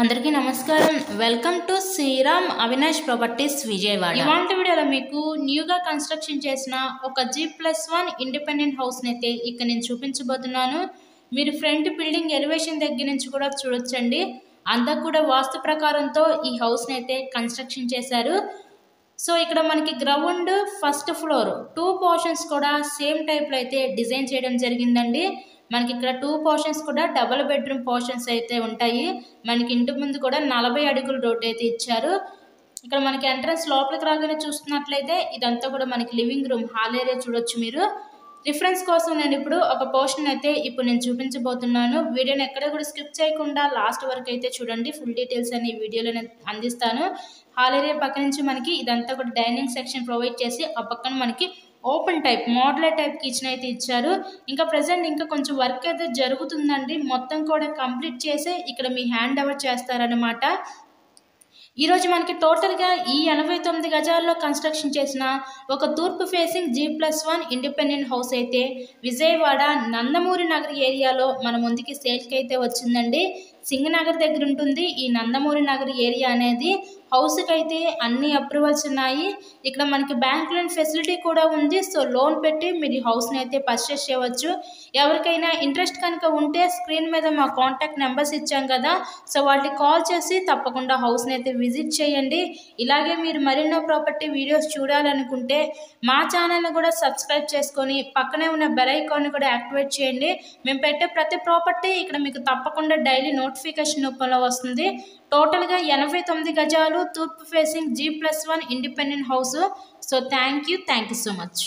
అందరికీ నమస్కారం. Welcome to Sriram Avinash properties Vijayawada. ఇవాంటి వీడియోలో మీకు న్యూగా కన్స్ట్రక్షన్ చేసిన ఒక G+1 ఇండిపెండెంట్ హౌస్ని అయితే ఇక్కడ నేను చూపించబోతున్నాను. మీరు ఫ్రంట్ బిల్డింగ్ ఎలివేషన్ దగ్గర నుంచి కూడా చూడొచ్చండి. అంతా కూడా వాస్తు ప్రకారంతో ఈ హౌస్ని అయితే కన్స్ట్రక్షన్ చేశారు. సో ఇక్కడ మనకి గ్రౌండ్ ఫస్ట్ ఫ్లోర్ 2 పోర్షన్స్ కూడా సేమ్ టైప్లో అయితే డిజైన్ చేయడం జరిగిందండి. మనకి ఇక్కడ 2 పోర్షన్స్ కూడా డబుల్ బెడ్రూమ్ పోర్షన్స్ అయితే ఉంటాయి. మనకి ఇంటి ముందు కూడా 40 అడుగుల రోడ్ అయితే ఇచ్చారు. ఇక్కడ మనకి ఎంట్రన్స్ లోపలికి రాగానే చూస్తున్నట్లయితే ఇదంతా కూడా మనకి లివింగ్ రూమ్ హాల్ ఏరియా చూడొచ్చు మీరు. రిఫరెన్స్ కోసం నేను ఇప్పుడు ఒక పోర్షన్ అయితే ఇప్పుడు నేను చూపించబోతున్నాను. వీడియోని ఎక్కడ కూడా స్కిప్ చేయకుండా లాస్ట్ వరకు అయితే చూడండి. ఫుల్ డీటెయిల్స్ అన్ని వీడియోలో నేను అందిస్తాను. హాల్ ఏరియా పక్క నుంచి మనకి ఇదంతా కూడా డైనింగ్ సెక్షన్ ప్రొవైడ్ చేసి ఆ పక్కన మనకి open type modular type kitchen అయితే ఇచ్చారు. ఇంకా ప్రజెంట్ ఇంకా కొంచెం వర్క్ అయితే జరుగుతుందండి. మొత్తం కూడా కంప్లీట్ చేసి ఇక్కడ మీ హ్యాండ్ ఓవర్ చేస్తారనమాట. ఈరోజు మనకి టోటల్గా ఈ 89 గజాల్లో కన్స్ట్రక్షన్ చేసిన ఒక తూర్పు ఫేసింగ్ G+1 ఇండిపెండెంట్ హౌస్ అయితే విజయవాడ నందమూరి నగర్ ఏరియాలో మన ముందుకి సేల్కి అయితే వచ్చిందండి. సింగనగర్ దగ్గర ఉంటుంది ఈ నందమూరి నగర్ ఏరియా అనేది. హౌస్కి అయితే అన్ని అప్రూవల్స్ ఉన్నాయి. ఇక్కడ మనకి బ్యాంక్ లోన్ ఫెసిలిటీ కూడా ఉంది. సో లోన్ పెట్టి మీరు ఈ హౌస్ని అయితే పర్చేస్ చేయవచ్చు. ఎవరికైనా ఇంట్రెస్ట్ కనుక ఉంటే స్క్రీన్ మీద మా కాంటాక్ట్ నెంబర్స్ ఇచ్చాం కదా, సో వాళ్ళకి కాల్ చేసి తప్పకుండా హౌస్ని అయితే విజిట్ చేయండి. ఇలాగే మీరు మరెన్నో ప్రాపర్టీ వీడియోస్ చూడాలనుకుంటే మా ఛానల్ని కూడా సబ్స్క్రైబ్ చేసుకొని పక్కనే ఉన్న బెల్ ఐకాన్ని కూడా యాక్టివేట్ చేయండి. మేము పెట్టే ప్రతి ప్రాపర్టీ ఇక్కడ మీకు తప్పకుండా డైలీ నోటిఫికేషన్ రూపంలో వస్తుంది. టోటల్గా 89 గజాలు తూర్పు facing G+1 independent house. So thank you so much.